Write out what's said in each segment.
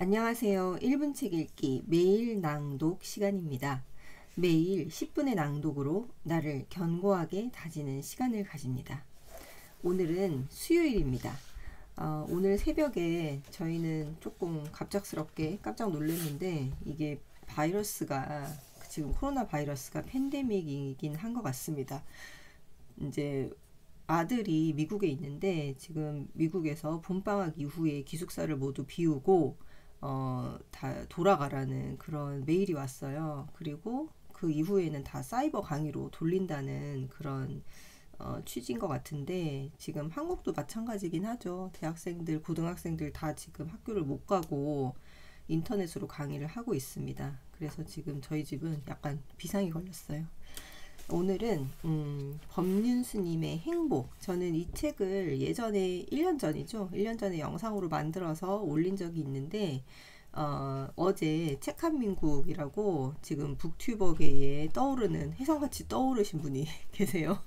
안녕하세요. 1분 책 읽기 매일 낭독 시간입니다. 매일 10분의 낭독으로 나를 견고하게 다지는 시간을 가집니다. 오늘은 수요일입니다. 오늘 새벽에 저희는 조금 갑작스럽게 깜짝 놀랐는데 이게 바이러스가 지금 코로나 바이러스가 팬데믹이긴 한 것 같습니다. 이제 아들이 미국에 있는데 지금 미국에서 봄방학 이후에 기숙사를 모두 비우고 다 돌아가라는 그런 메일이 왔어요. 그리고 그 이후에는 다 사이버 강의로 돌린다는 그런 취지인 것 같은데 지금 한국도 마찬가지긴 하죠. 대학생들, 고등학생들 다 지금 학교를 못 가고 인터넷으로 강의를 하고 있습니다. 그래서 지금 저희 집은 약간 비상이 걸렸어요. 오늘은 법륜스님의 행복. 저는 이 책을 예전에 1년 전이죠. 1년 전에 영상으로 만들어서 올린 적이 있는데 어제 책한민국이라고 지금 북튜버계에 떠오르는 혜성같이 떠오르신 분이 계세요.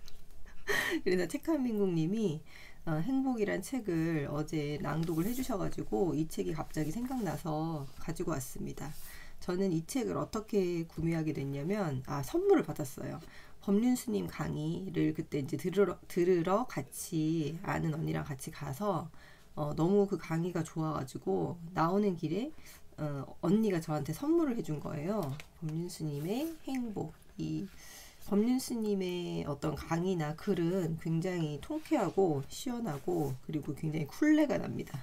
그래서 책한민국님이 행복이란 책을 어제 낭독을 해주셔가지고 이 책이 갑자기 생각나서 가지고 왔습니다. 저는 이 책을 어떻게 구매하게 됐냐면 선물을 받았어요. 법륜스님 강의를 그때 이제 들으러 같이 아는 언니랑 같이 가서 너무 그 강의가 좋아가지고 나오는 길에 언니가 저한테 선물을 해준 거예요. 법륜스님의 행복. 이 법륜스님의 어떤 강의나 글은 굉장히 통쾌하고 시원하고 그리고 굉장히 쿨레가 납니다.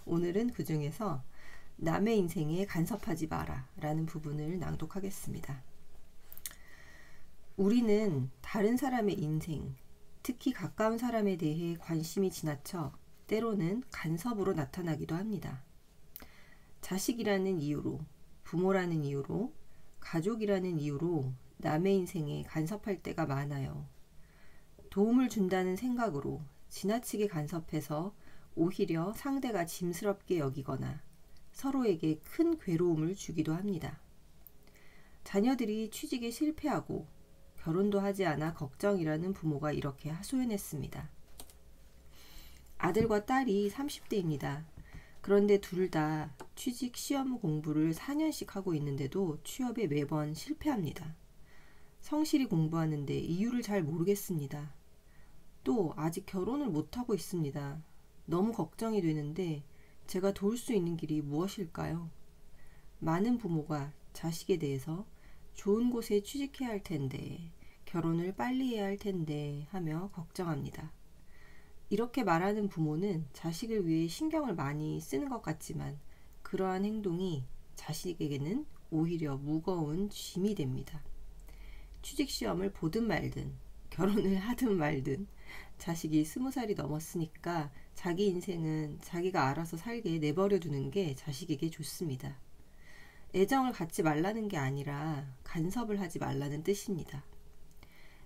오늘은 그 중에서 남의 인생에 간섭하지 마라 라는 부분을 낭독하겠습니다. 우리는 다른 사람의 인생, 특히 가까운 사람에 대해 관심이 지나쳐 때로는 간섭으로 나타나기도 합니다. 자식이라는 이유로, 부모라는 이유로, 가족이라는 이유로 남의 인생에 간섭할 때가 많아요. 도움을 준다는 생각으로 지나치게 간섭해서 오히려 상대가 짐스럽게 여기거나 서로에게 큰 괴로움을 주기도 합니다. 자녀들이 취직에 실패하고 결혼도 하지 않아 걱정이라는 부모가 이렇게 하소연했습니다. 아들과 딸이 30대입니다. 그런데 둘 다 취직 시험 공부를 4년씩 하고 있는데도 취업에 매번 실패합니다. 성실히 공부하는데 이유를 잘 모르겠습니다. 또 아직 결혼을 못하고 있습니다. 너무 걱정이 되는데 제가 도울 수 있는 길이 무엇일까요? 많은 부모가 자식에 대해서 좋은 곳에 취직해야 할 텐데, 결혼을 빨리 해야 할 텐데 하며 걱정합니다. 이렇게 말하는 부모는 자식을 위해 신경을 많이 쓰는 것 같지만 그러한 행동이 자식에게는 오히려 무거운 짐이 됩니다. 취직시험을 보든 말든 결혼을 하든 말든 자식이 20살이 넘었으니까 자기 인생은 자기가 알아서 살게 내버려 두는 게 자식에게 좋습니다. 애정을 갖지 말라는 게 아니라 간섭을 하지 말라는 뜻입니다.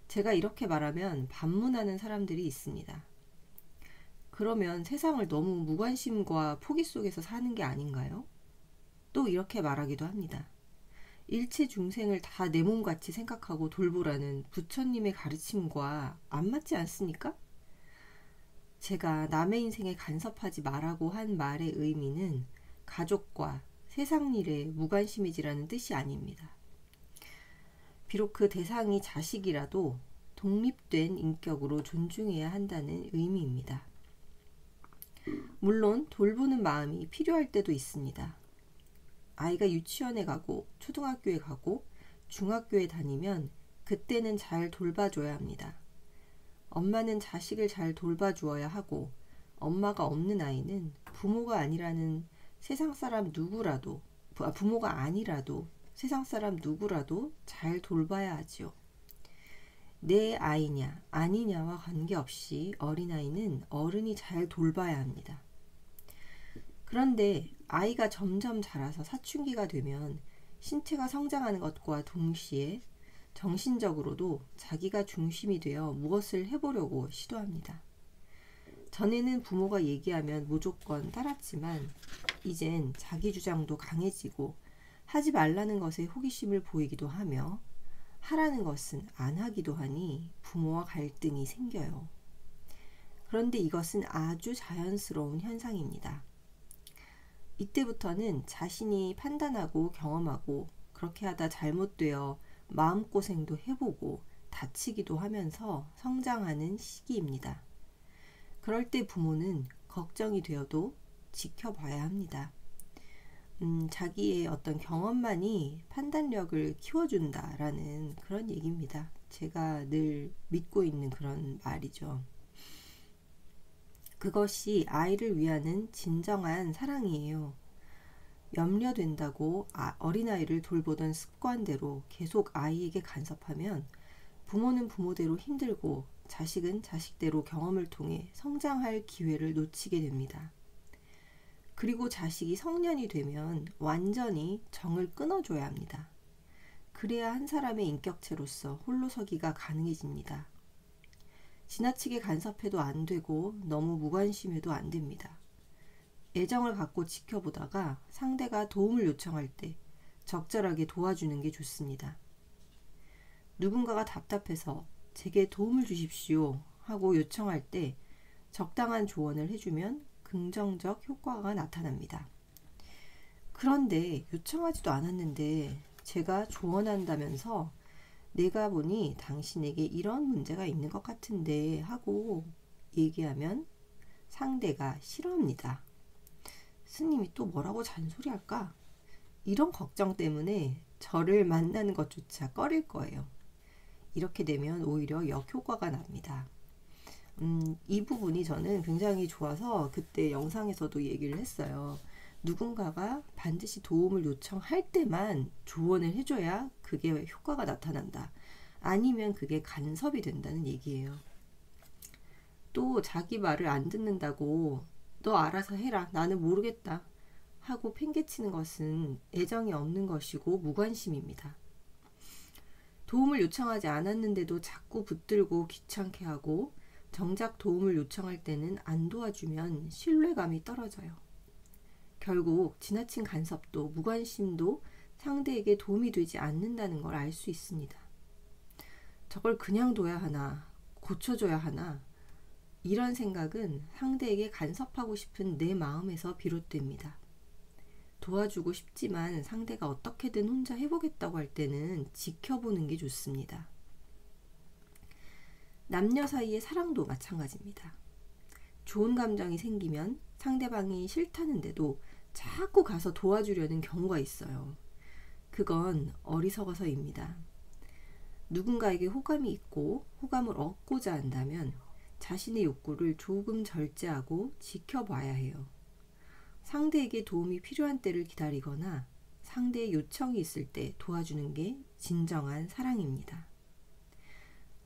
제가 이렇게 말하면 반문하는 사람들이 있습니다. 그러면 세상을 너무 무관심과 포기 속에서 사는 게 아닌가요? 또 이렇게 말하기도 합니다. 일체 중생을 다 내 몸같이 생각하고 돌보라는 부처님의 가르침과 안 맞지 않습니까? 제가 남의 인생에 간섭하지 말라고 한 말의 의미는 가족과 세상 일에 무관심이지라는 뜻이 아닙니다. 비록 그 대상이 자식이라도 독립된 인격으로 존중해야 한다는 의미입니다. 물론 돌보는 마음이 필요할 때도 있습니다. 아이가 유치원에 가고 초등학교에 가고 중학교에 다니면 그때는 잘 돌봐줘야 합니다. 엄마는 자식을 잘 돌봐주어야 하고 엄마가 없는 아이는 부모가 아니라도 세상 사람 누구라도 잘 돌봐야 하지요. 내 아이냐 아니냐와 관계없이 어린아이는 어른이 잘 돌봐야 합니다. 그런데 아이가 점점 자라서 사춘기가 되면 신체가 성장하는 것과 동시에 정신적으로도 자기가 중심이 되어 무엇을 해보려고 시도합니다. 전에는 부모가 얘기하면 무조건 따랐지만 이젠 자기 주장도 강해지고 하지 말라는 것에 호기심을 보이기도 하며 하라는 것은 안 하기도 하니 부모와 갈등이 생겨요. 그런데 이것은 아주 자연스러운 현상입니다. 이때부터는 자신이 판단하고 경험하고 그렇게 하다 잘못되어 마음고생도 해보고 다치기도 하면서 성장하는 시기입니다. 그럴 때 부모는 걱정이 되어도 지켜봐야 합니다. 자기의 어떤 경험만이 판단력을 키워준다라는 그런 얘기입니다. 제가 늘 믿고 있는 그런 말이죠. 그것이 아이를 위하는 진정한 사랑이에요. 염려된다고 어린아이를 돌보던 습관대로 계속 아이에게 간섭하면 부모는 부모대로 힘들고 자식은 자식대로 경험을 통해 성장할 기회를 놓치게 됩니다. 그리고 자식이 성년이 되면 완전히 정을 끊어줘야 합니다. 그래야 한 사람의 인격체로서 홀로서기가 가능해집니다. 지나치게 간섭해도 안 되고 너무 무관심해도 안 됩니다. 애정을 갖고 지켜보다가 상대가 도움을 요청할 때 적절하게 도와주는 게 좋습니다. 누군가가 답답해서 제게 도움을 주십시오 하고 요청할 때 적당한 조언을 해주면 긍정적 효과가 나타납니다. 그런데 요청하지도 않았는데 제가 조언한다면서 내가 보니 당신에게 이런 문제가 있는 것 같은데 하고 얘기하면 상대가 싫어합니다. 스님이 또 뭐라고 잔소리할까? 이런 걱정 때문에 저를 만나는 것조차 꺼릴 거예요. 이렇게 되면 오히려 역효과가 납니다. 이 부분이 저는 굉장히 좋아서 그때 영상에서도 얘기를 했어요. 누군가가 반드시 도움을 요청할 때만 조언을 해줘야 그게 효과가 나타난다. 아니면 그게 간섭이 된다는 얘기예요. 또 자기 말을 안 듣는다고 너 알아서 해라. 나는 모르겠다. 하고 팽개치는 것은 애정이 없는 것이고 무관심입니다. 도움을 요청하지 않았는데도 자꾸 붙들고 귀찮게 하고 정작 도움을 요청할 때는 안 도와주면 신뢰감이 떨어져요. 결국 지나친 간섭도 무관심도 상대에게 도움이 되지 않는다는 걸 알 수 있습니다. 저걸 그냥 둬야 하나, 고쳐줘야 하나, 이런 생각은 상대에게 간섭하고 싶은 내 마음에서 비롯됩니다. 도와주고 싶지만 상대가 어떻게든 혼자 해보겠다고 할 때는 지켜보는 게 좋습니다. 남녀 사이의 사랑도 마찬가지입니다. 좋은 감정이 생기면 상대방이 싫다는데도 자꾸 가서 도와주려는 경우가 있어요. 그건 어리석어서입니다. 누군가에게 호감이 있고 호감을 얻고자 한다면 자신의 욕구를 조금 절제하고 지켜봐야 해요. 상대에게 도움이 필요한 때를 기다리거나 상대의 요청이 있을 때 도와주는 게 진정한 사랑입니다.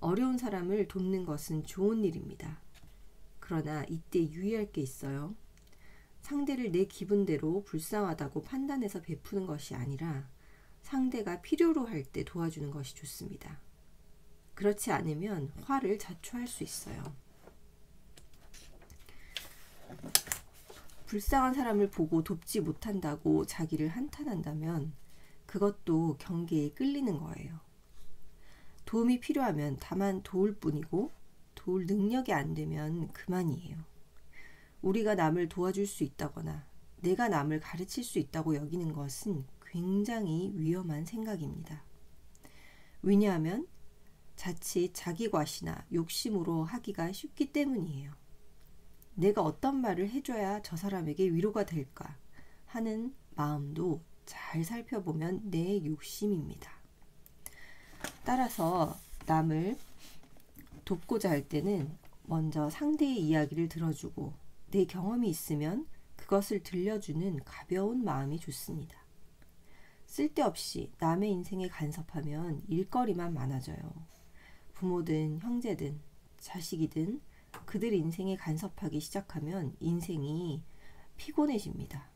어려운 사람을 돕는 것은 좋은 일입니다. 그러나 이때 유의할 게 있어요. 상대를 내 기분대로 불쌍하다고 판단해서 베푸는 것이 아니라 상대가 필요로 할 때 도와주는 것이 좋습니다. 그렇지 않으면 화를 자초할 수 있어요. 불쌍한 사람을 보고 돕지 못한다고 자기를 한탄한다면 그것도 경계에 끌리는 거예요. 도움이 필요하면 다만 도울 뿐이고 도울 능력이 안 되면 그만이에요. 우리가 남을 도와줄 수 있다거나 내가 남을 가르칠 수 있다고 여기는 것은 굉장히 위험한 생각입니다. 왜냐하면 자칫 자기 과시나 욕심으로 하기가 쉽기 때문이에요. 내가 어떤 말을 해줘야 저 사람에게 위로가 될까 하는 마음도 잘 살펴보면 내 욕심입니다. 따라서 남을 돕고자 할 때는 먼저 상대의 이야기를 들어주고 내 경험이 있으면 그것을 들려주는 가벼운 마음이 좋습니다. 쓸데없이 남의 인생에 간섭하면 일거리만 많아져요. 부모든 형제든 자식이든 그들 인생에 간섭하기 시작하면 인생이 피곤해집니다.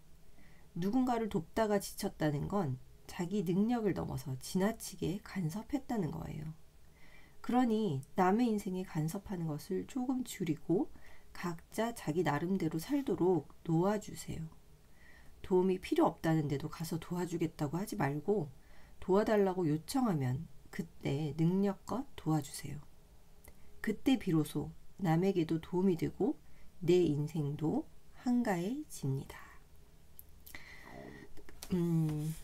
누군가를 돕다가 지쳤다는 건 자기 능력을 넘어서 지나치게 간섭했다는 거예요. 그러니 남의 인생에 간섭하는 것을 조금 줄이고 각자 자기 나름대로 살도록 놓아주세요. 도움이 필요 없다는데도 가서 도와주겠다고 하지 말고 도와달라고 요청하면 그때 능력껏 도와주세요. 그때 비로소 남에게도 도움이 되고 내 인생도 한가해집니다.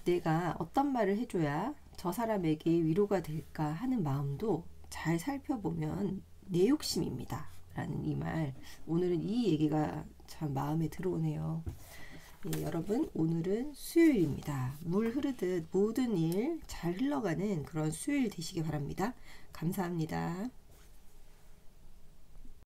내가 어떤 말을 해줘야 저 사람에게 위로가 될까 하는 마음도 잘 살펴보면 내 욕심입니다. 라는 이 말, 오늘은 이 얘기가 참 마음에 들어오네요. 예, 여러분, 오늘은 수요일입니다. 물 흐르듯 모든 일 잘 흘러가는 그런 수요일 되시기 바랍니다. 감사합니다.